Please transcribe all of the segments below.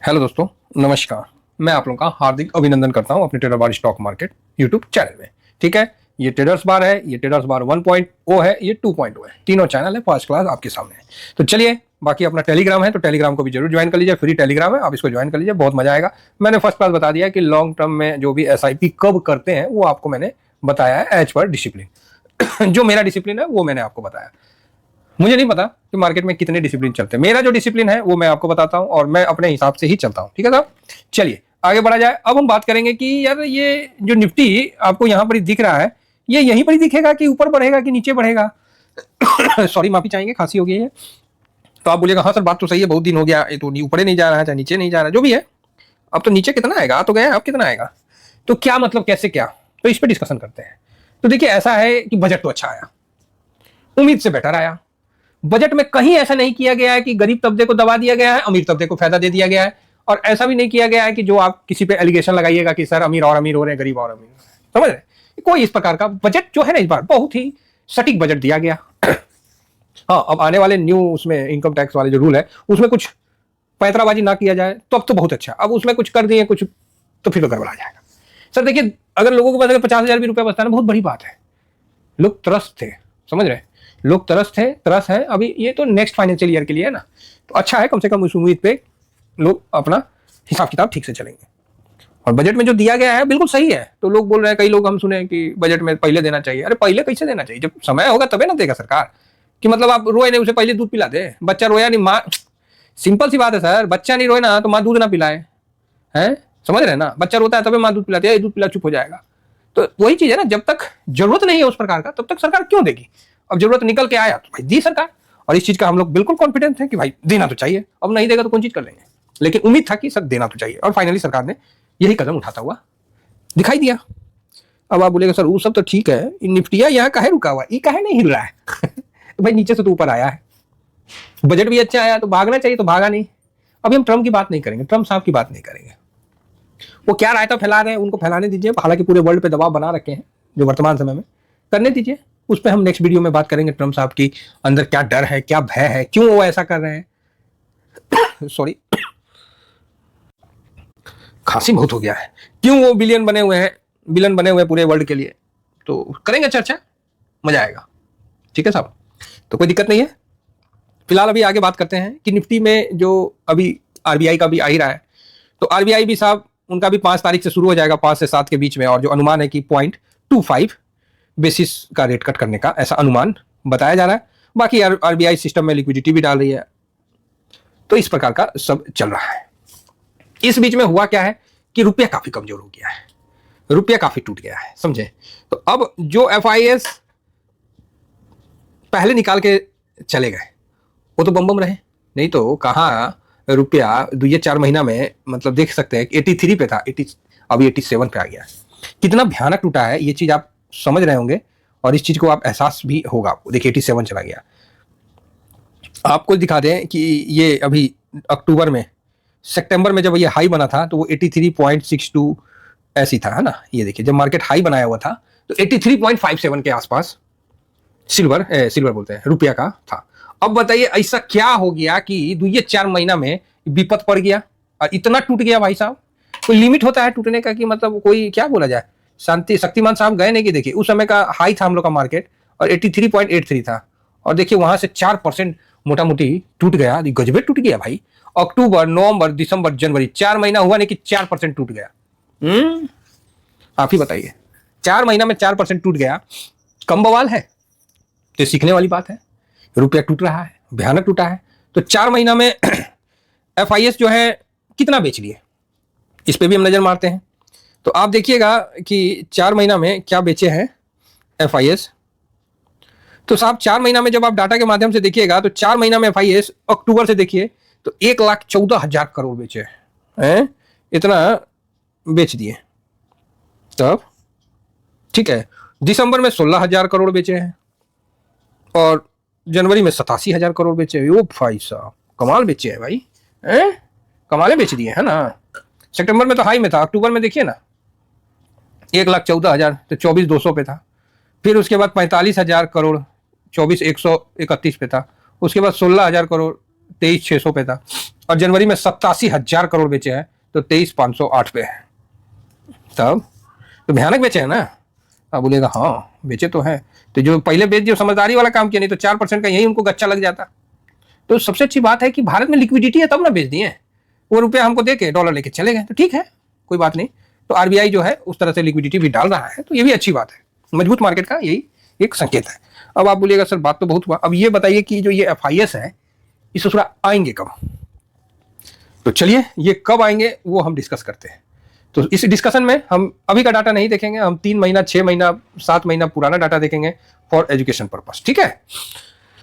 Hello दोस्तों, नमस्कार। मैं आप लोगों का हार्दिक अभिनंदन करता हूं अपने ट्रेडर बार स्टॉक मार्केट यूट्यूब चैनल में। ठीक है, ये ट्रेडर्स बार है, ये ट्रेडर्स बार 1.0 है, ये 2.0 है। तीनों चैनल है, फर्स्ट क्लास आपके सामने है। तो चलिए, बाकी अपना टेलीग्राम है तो टेलीग्राम को भी जरूर ज्वाइन कर लीजिए। फ्री टेलीग्राम है, आप इसको ज्वाइन कर लीजिए, बहुत मजा आएगा। मैंने फर्स्ट क्लास बता दिया कि लॉन्ग टर्म में जो भी एसआईपी कब करते हैं वो आपको मैंने बताया है एज पर डिसिप्लिन। जो मेरा डिसिप्लिन है वो मैंने आपको बताया। मुझे नहीं पता कि मार्केट में कितने डिसिप्लिन चलते हैं। मेरा जो डिसिप्लिन है वो मैं आपको बताता हूं और मैं अपने हिसाब से ही चलता हूं। ठीक है साहब, चलिए आगे बढ़ा जाए। अब हम बात करेंगे कि यार ये जो निफ्टी आपको यहां पर दिख रहा है, ये यहीं पर ही दिखेगा कि ऊपर बढ़ेगा कि नीचे बढ़ेगा। सॉरी, माफी चाहेंगे, खांसी हो गई है। तो आप बोलिएगा हाँ सर बात तो सही है, बहुत दिन हो गया, ये तो ऊपर नहीं जा रहा है, चाहे नीचे नहीं जा रहा है, जो भी है। अब तो नीचे कितना आएगा, तो गया, अब कितना आएगा, तो क्या मतलब, कैसे, क्या, तो इस पर डिस्कशन करते हैं। तो देखिए, ऐसा है कि बजट तो अच्छा आया, उम्मीद से बेटर आया। बजट में कहीं ऐसा नहीं किया गया है कि गरीब तबके को दबा दिया गया है, अमीर तबके को फायदा दे दिया गया है। और ऐसा भी नहीं किया गया है कि जो आप किसी पे एलिगेशन लगाइएगा कि सर अमीर और अमीर हो रहे हैं, गरीब और अमीर हो रहे हैं। समझ रहे, कोई इस प्रकार का बजट जो है ना, इस बार बहुत ही सटीक बजट दिया गया। हाँ, अब आने वाले न्यू उसमें इनकम टैक्स वाले जो रूल है उसमें कुछ पैतराबाजी ना किया जाए तो अब तो बहुत अच्छा। अब उसमें कुछ कर दिए कुछ, तो फिर तो गड़बड़ा जाएगा। सर देखिए, अगर लोगों के पास अगर 50,000 भी रुपया बचता है ना, बहुत बड़ी बात है। लोग त्रस्त थे, समझ रहे, लोग तरस है। अभी ये तो नेक्स्ट फाइनेंशियल ईयर के लिए है ना, तो अच्छा है, कम से कम उस उम्मीद पे लोग अपना हिसाब किताब ठीक से चलेंगे। और बजट में जो दिया गया है बिल्कुल सही है। तो लोग बोल रहे हैं, कई लोग हम सुने कि बजट में पहले देना चाहिए। अरे पहले कैसे देना चाहिए, जब समय होगा तबे ना देगा सरकार। कि मतलब आप रोए नहीं, उसे पहले दूध पिला दे। बच्चा रोया नहीं, माँ, सिंपल सी बात है सर, बच्चा नहीं रोए ना तो माँ दूध ना पिलाए, है, समझ रहे ना। बच्चा रोता है तबे माँ दूध पिलाती है, दूध पिला चुप हो जाएगा। तो वही चीज है ना, जब तक जरूरत नहीं है उस प्रकार का तब तक सरकार क्यों देगी। अब जरूरत निकल के आया तो भाई दी सरकार, और इस चीज का हम लोग बिल्कुल कॉन्फिडेंट हैं कि भाई देना तो चाहिए। अब नहीं देगा तो कौन चीज कर लेंगे, लेकिन उम्मीद था कि सर देना तो चाहिए, और फाइनली सरकार ने यही कदम उठाता हुआ दिखाई दिया। अब आप बोलेगा सर वो सब तो ठीक है, निफ्टिया यहाँ काहे रुका हुआ, ये काहे नहीं हिल रहा है। तो भाई नीचे से तो ऊपर आया है, बजट भी अच्छा आया, तो भागना चाहिए तो भागा नहीं। अभी हम ट्रम्प की बात नहीं करेंगे, ट्रम्प साहब की बात नहीं करेंगे। वो क्या रायता फैला रहे हैं उनको फैलाने दीजिए, हालांकि पूरे वर्ल्ड पे दबाव बना रखे हैं जो वर्तमान समय में, करने दीजिए। उस पर हम नेक्स्ट वीडियो में बात करेंगे, ट्रम्प साहब की अंदर क्या डर है, क्या भय है, क्यों वो ऐसा कर रहे हैं। सॉरी, खांसी बहुत हो गया है। क्यों वो बिलियन बने हुए हैं पूरे वर्ल्ड के लिए, तो करेंगे चर्चा, मजा आएगा। ठीक है साहब, तो कोई दिक्कत नहीं है। फिलहाल अभी आगे बात करते हैं कि निफ्टी में जो अभी आरबीआई का भी आ ही रहा है, तो आरबीआई भी साहब उनका भी 5 तारीख से शुरू हो जाएगा, 5 से 7 के बीच में। और जो अनुमान है कि 0.25 बेसिस का रेट कट करने का ऐसा अनुमान बताया जा रहा है। बाकी आरबीआई सिस्टम में लिक्विडिटी भी डाल रही है, तो इस प्रकार का सब चल रहा है। इस बीच में हुआ क्या है कि रुपया काफी कमजोर हो गया है, रुपया काफी टूट गया है, समझे। तो अब जो एफआईएस पहले निकाल के चले गए वो तो बम बम रहे, नहीं तो कहाँ रुपया 2-4 महीना में, मतलब देख सकते हैं 83 पे था, 80 अभी 87 पे आ गया। कितना भयानक टूटा है ये चीज आप समझ रहे होंगे, और इस चीज को आप एहसास भी होगा आपको। देखिए 87 चला गया। आपको दिखा दें कि ये अभी अक्टूबर में, सितंबर में जब ये हाई बना था तो वो 83.62 ऐसी था, है ना। ये देखिए जब मार्केट हाई बनाया हुआ था तो 83.57 के आसपास सिल्वर बोलते हैं रुपया का था। अब बताइए ऐसा क्या हो गया कि 2-4 महीना में विपत पड़ गया और इतना टूट गया भाई साहब। कोई लिमिट होता है टूटने का, कि मतलब कोई क्या बोला जाए, शांति शक्तिमान साहब गए नहीं कि देखिए उस समय का हाई था हम लोग का मार्केट और 83.83 था, और देखिए वहां से 4% मोटा मोटी टूट गया। गजबे टूट गया भाई। अक्टूबर, नवंबर, दिसंबर, जनवरी, 4 महीना हुआ नहीं कि 4% टूट गया। आप ही बताइए, 4 महीना में 4% टूट गया, कम बवाल है? तो सीखने वाली बात है। रुपया टूट रहा है, भयानक टूटा है। तो 4 महीना में एफआईएस जो है कितना बेच लिए, इस पे भी हम नजर मारते हैं। तो आप देखिएगा कि 4 महीना में क्या बेचे हैं एफआईएस। तो साहब 4 महीना में जब आप डाटा के माध्यम से देखिएगा तो 4 महीना में एफआईएस अक्टूबर से देखिए तो 1,14,000 करोड़ बेचे हैं, इतना बेच दिए। तब ठीक है, दिसंबर में 16,000 करोड़ बेचे हैं और जनवरी में 87,000 करोड़ बेचे हैं। ओ भाई साहब कमाल बेचे हैं भाई, कमाले बेच दिए है ना। सितंबर में तो हाई में था, अक्टूबर में देखिए ना 1,14,000 तो 24,200 पे था। फिर उसके बाद 45,000 करोड़ 24,131 पे था। उसके बाद 16,000 करोड़ 23,600 पे था, और जनवरी में 87,000 करोड़ बेचे हैं, तो 23,508 पे है। तब तो भयानक बेचे हैं ना। आप बोलेगा हाँ बेचे तो हैं, तो जो पहले बेच जो समझदारी वाला काम किया, नहीं तो 4% का यही उनको गच्चा लग जाता। तो सबसे अच्छी बात है कि भारत में लिक्विडिटी है तब ना बेच दिए, वो रुपया हमको देके डॉलर लेके चले गए, तो ठीक है कोई बात नहीं। तो आरबीआई जो है उस तरह से लिक्विडिटी भी डाल रहा है, तो ये भी अच्छी बात है, मजबूत मार्केट का यही एक संकेत है। अब आप बोलिएगा सर बात तो बहुत हुआ, अब ये बताइए कि जो ये एफआईएस है इस ससुरा आएंगे कब। तो चलिए ये कब आएंगे वो हम डिस्कस करते हैं। तो इस डिस्कशन में हम अभी का डाटा नहीं देखेंगे, हम 3 महीना 6 महीना 7 महीना पुराना डाटा देखेंगे फॉर एजुकेशन पर्पस, ठीक है।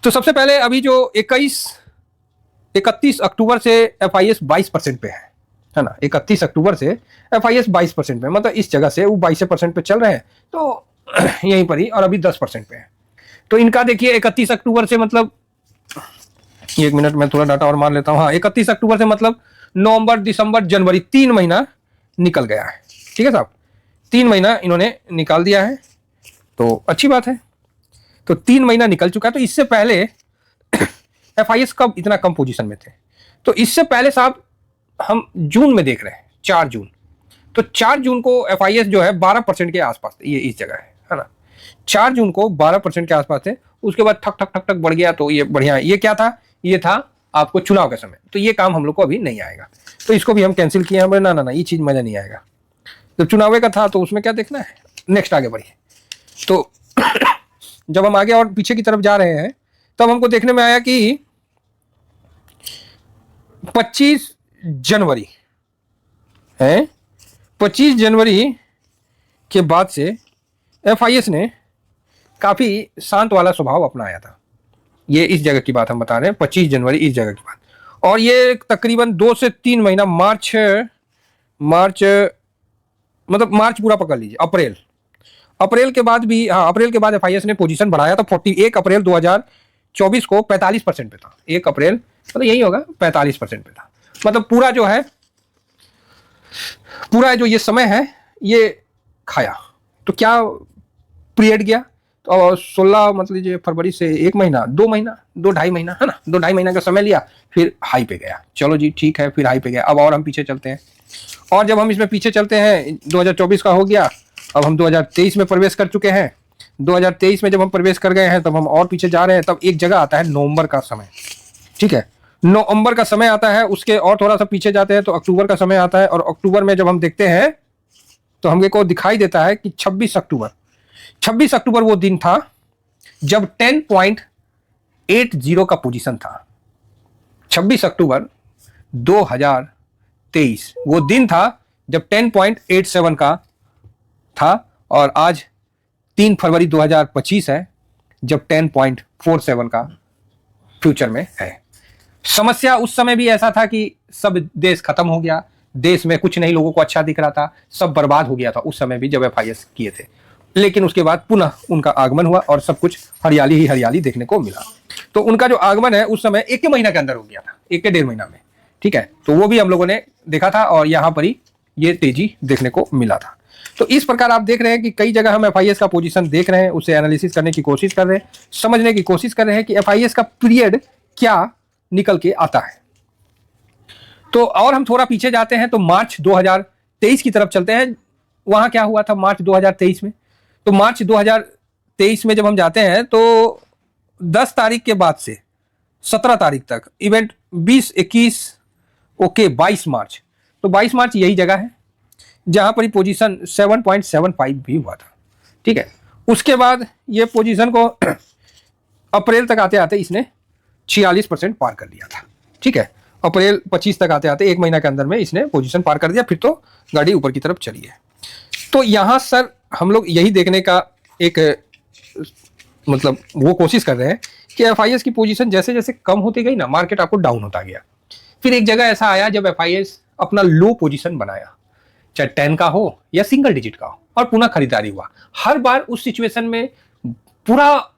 तो सबसे पहले अभी जो 31 अक्टूबर से एफआईएस 22% पे है ना, 31 अक्टूबर से एफआईएस 22% पे, मतलब इस जगह से वो 22% पे चल रहे हैं, तो यहीं पर ही, और अभी 10% पे है। तो इनका देखिए 31 अक्टूबर से मतलब, एक मिनट में थोड़ा डाटा और मान लेता हूँ। हाँ, 31 अक्टूबर से मतलब नवंबर दिसंबर जनवरी 3 महीना निकल गया है, ठीक है साहब, 3 महीना इन्होंने निकाल दिया है, तो अच्छी बात है। तो 3 महीना निकल चुका है। तो इससे पहले एफआईएस कब इतना कम पोजीशन में थे, तो इससे पहले साहब हम जून में देख रहे हैं, 4 जून। तो 4 जून को एफआईएस जो है 12% के आसपास थे, ये इस जगह है ना, 4 जून को 12% के आसपास थे। उसके बाद ठक ठक ठक ठक बढ़ गया, तो ये बढ़िया है। ये क्या था, ये था आपको चुनाव का समय, तो ये काम हम लोग को अभी नहीं आएगा, तो इसको भी हम कैंसिल किए हैं। ना ना ना, ये चीज मजा नहीं आएगा, जब चुनाव का था तो उसमें क्या देखना है। नेक्स्ट आगे बढ़िए। तो जब हम आगे और पीछे की तरफ जा रहे हैं, तब हमको देखने में आया कि 25 जनवरी है, 25 जनवरी के बाद से एफआईएस ने काफी शांत वाला स्वभाव अपनाया था। ये इस जगह की बात हम बता रहे हैं, 25 जनवरी इस जगह की बात। और ये तकरीबन 2 से 3 महीना, मार्च मतलब मार्च पूरा पकड़ लीजिए, अप्रैल के बाद भी, हाँ अप्रैल के बाद एफआईएस ने पोजीशन बढ़ाया था। 41 अप्रैल 2024 को 45% पे था। 1 अप्रैल मतलब यही होगा, 45% पे था। मतलब पूरा जो है, पूरा जो ये समय है ये खाया। तो क्या पीरियड गया, तो 16 मतलब लीजिए फरवरी से 1 महीना 2 महीना 2-2.5 महीना है ना, 2-2.5 महीना का समय लिया, फिर हाई पे गया। चलो जी ठीक है, फिर हाई पे गया। अब और हम पीछे चलते हैं, और जब हम इसमें पीछे चलते हैं, 2024 का हो गया, अब हम 2023 में प्रवेश कर चुके हैं। 2023 में जब हम प्रवेश कर गए हैं, तब हम और पीछे जा रहे हैं। तब एक जगह आता है नवंबर का समय, ठीक है, नवंबर का समय आता है। उसके और थोड़ा सा पीछे जाते हैं तो अक्टूबर का समय आता है, और अक्टूबर में जब हम देखते हैं तो हमको दिखाई देता है कि 26 अक्टूबर वो दिन था जब 10.80 का पोजीशन था। 26 अक्टूबर 2023 वो दिन था जब 10.87 का था, और आज 3 फरवरी 2025 है जब 10.47 का फ्यूचर में है। समस्या उस समय भी ऐसा था कि सब देश खत्म हो गया, देश में कुछ नहीं लोगों को अच्छा दिख रहा था, सब बर्बाद हो गया था उस समय भी जब एफआईएस किए थे। लेकिन उसके बाद पुनः उनका आगमन हुआ और सब कुछ हरियाली ही हरियाली देखने को मिला। तो उनका जो आगमन है उस समय 1 महीना के अंदर हो गया था, 1-1.5 महीना में, ठीक है। तो वो भी हम लोगों ने देखा था, और यहाँ पर ही ये तेजी देखने को मिला था। तो इस प्रकार आप देख रहे हैं कि कई जगह हम एफआईएस का पोजीशन देख रहे हैं, उसे एनालिसिस करने की कोशिश कर रहे हैं, समझने की कोशिश कर रहे हैं कि एफआईएस का पीरियड क्या निकल के आता है। तो और हम थोड़ा पीछे जाते हैं तो मार्च 2023 की तरफ चलते हैं। वहां क्या हुआ था मार्च 2023 में, तो मार्च 2023 में जब हम जाते हैं तो 10 तारीख के बाद से 17 तारीख तक इवेंट, 20, 21, ओके 22 मार्च, तो 22 मार्च यही जगह है जहां पर पोजीशन 7.75 भी हुआ था, ठीक है। उसके बाद ये पोजीशन को अप्रैल तक आते आते इसने 46% पार कर लिया था, ठीक है। अप्रैल 25 तक आते आते 1 महीना के अंदर में इसने पोजीशन पार कर दिया, फिर तो गाड़ी ऊपर की तरफ चली है। तो यहाँ सर हम लोग यही देखने का एक मतलब वो कोशिश कर रहे हैं कि एफआईएस की पोजीशन जैसे जैसे कम होती गई ना, मार्केट आपको डाउन होता गया। फिर एक जगह ऐसा आया जब एफआईएस अपना लो पोजीशन बनाया, चाहे 10 का हो या सिंगल डिजिट का हो, और पुनः खरीदारी हुआ। हर बार उस सिचुएशन में पूरा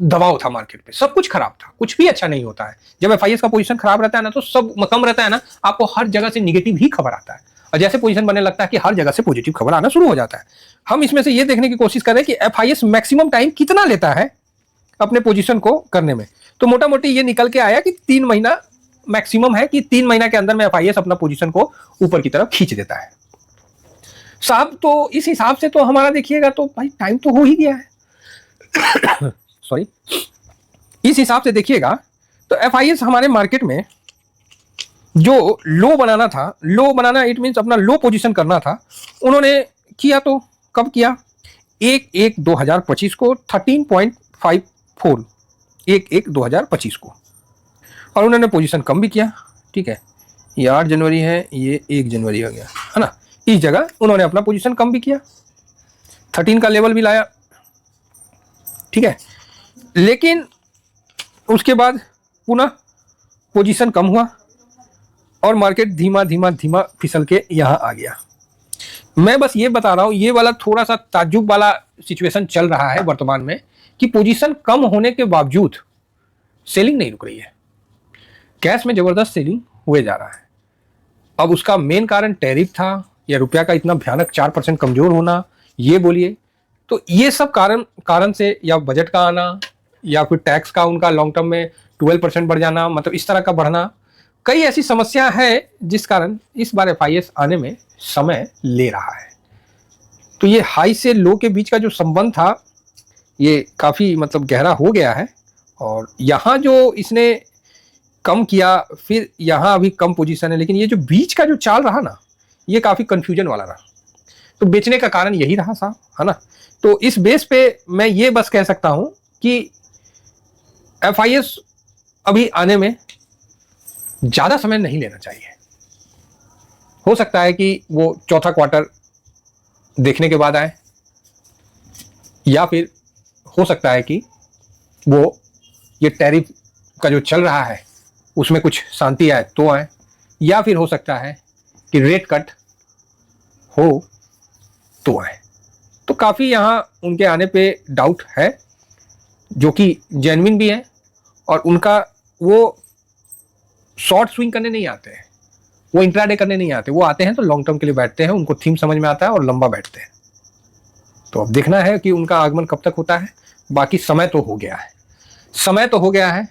दबाव था मार्केट पे, सब कुछ खराब था, कुछ भी अच्छा नहीं होता है। जब एफआईएस का पोजीशन खराब रहता है ना, तो सब कम रहता है ना, आपको हर जगह से निगेटिव ही खबर आता है, और जैसे पोजीशन बनने लगता है कि हर जगह से पॉजिटिव खबर आना शुरू हो जाता है। हम इसमें से ये देखने की कोशिश कर रहे हैं कि एफआईएस मैक्सिमम टाइम कितना लेता है अपने पोजीशन को करने में। तो मोटा मोटी ये निकल के आया कि 3 महीना मैक्सिमम है, कि 3 महीना के अंदर में एफआईएस अपना पोजीशन को ऊपर की तरफ खींच देता है साहब। तो इस हिसाब से तो हमारा देखिएगा तो भाई टाइम तो हो ही गया है सॉरी। इस हिसाब से देखिएगा तो एफआईएस हमारे मार्केट में जो लो बनाना था, लो बनाना इट मींस अपना लो पोजीशन करना था, उन्होंने किया। तो कब किया? 1/1/2025 को 13.54, 1/1/2025 को, और उन्होंने पोजीशन कम भी किया। ठीक है, ये 8 जनवरी है, ये 1 जनवरी हो गया है ना। इस जगह उन्होंने अपना पोजीशन कम भी किया, 13 का लेवल भी लाया। ठीक है, लेकिन उसके बाद पुनः पोजीशन कम हुआ और मार्केट धीमा धीमा धीमा फिसल के यहां आ गया। मैं बस ये बता रहा हूं, ये वाला थोड़ा सा ताज्जुब वाला सिचुएशन चल रहा है वर्तमान में कि पोजीशन कम होने के बावजूद सेलिंग नहीं रुक रही है, कैश में जबरदस्त सेलिंग हुए जा रहा है। अब उसका मेन कारण टैरिफ था या रुपया का इतना भयानक 4% कमजोर होना, ये बोलिए। तो ये सब कारण से, या बजट का आना, या फिर टैक्स का उनका लॉन्ग टर्म में 12% बढ़ जाना, मतलब इस तरह का बढ़ना, कई ऐसी समस्या है जिस कारण इस बार एफआईएस आने में समय ले रहा है। तो ये हाई से लो के बीच का जो संबंध था ये काफ़ी मतलब गहरा हो गया है, और यहाँ जो इसने कम किया, फिर यहाँ अभी कम पोजीशन है, लेकिन ये जो बीच का जो चाल रहा ना, ये काफ़ी कंफ्यूजन वाला रहा। तो बेचने का कारण यही रहा साहब, है ना। तो इस बेस पे मैं ये बस कह सकता हूँ कि एफआईएस अभी आने में ज़्यादा समय नहीं लेना चाहिए। हो सकता है कि वो चौथा क्वार्टर देखने के बाद आए, या फिर हो सकता है कि वो ये टैरिफ का जो चल रहा है उसमें कुछ शांति आए तो आए, या फिर हो सकता है कि रेट कट हो तो आए। तो काफ़ी यहाँ उनके आने पे डाउट है, जो कि जेन्युइन भी है, और उनका वो शॉर्ट स्विंग करने नहीं आते हैं, वो इंट्राडे करने नहीं आते, वो आते हैं तो लॉन्ग टर्म के लिए बैठते हैं, उनको थीम समझ में आता है और लंबा बैठते हैं। तो अब देखना है कि उनका आगमन कब तक होता है। बाकी समय तो हो गया है, समय तो हो गया है।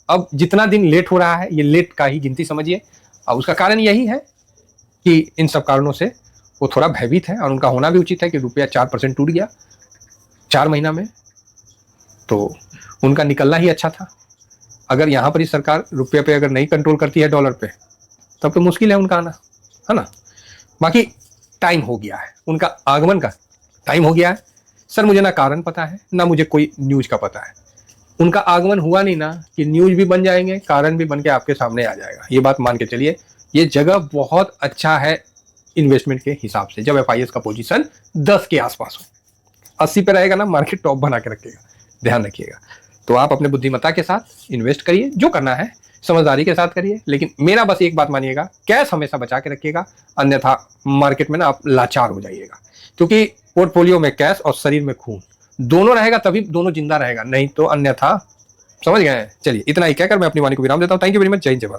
अब जितना दिन लेट हो रहा है, ये लेट का ही गिनती समझिए। अब उसका कारण यही है कि इन सब कारणों से वो थोड़ा भयभीत है, और उनका होना भी उचित है कि रुपया 4% टूट गया 4 महीना में, तो उनका निकलना ही अच्छा था। अगर यहाँ पर ही सरकार रुपये पे अगर नहीं कंट्रोल करती है, डॉलर पे, तब तो मुश्किल है उनका आना, है ना। बाकी टाइम हो गया है, उनका आगमन का टाइम हो गया है। सर मुझे ना कारण पता है, ना मुझे कोई न्यूज का पता है। उनका आगमन हुआ नहीं ना कि न्यूज भी बन जाएंगे, कारण भी बन के आपके सामने आ जाएगा। ये बात मान के चलिए, ये जगह बहुत अच्छा है इन्वेस्टमेंट के हिसाब से। जब एफआईएस का पोजीशन 10 के आसपास हो, 80 पे रहेगा ना, मार्केट टॉप बना के रखेगा, ध्यान रखिएगा। तो आप अपने बुद्धिमत्ता के साथ इन्वेस्ट करिए, जो करना है समझदारी के साथ करिए, लेकिन मेरा बस एक बात मानिएगा, कैश हमेशा बचा के रखिएगा, अन्यथा मार्केट में ना आप लाचार हो जाइएगा। क्योंकि पोर्टफोलियो में कैश और शरीर में खून दोनों रहेगा, तभी दोनों जिंदा रहेगा, नहीं तो अन्यथा, समझ गए। चलिए इतना ही कहकर मैं अपनी वाणी को विराम देता हूँ। Thank you very much. जय हिंद, जय भारत।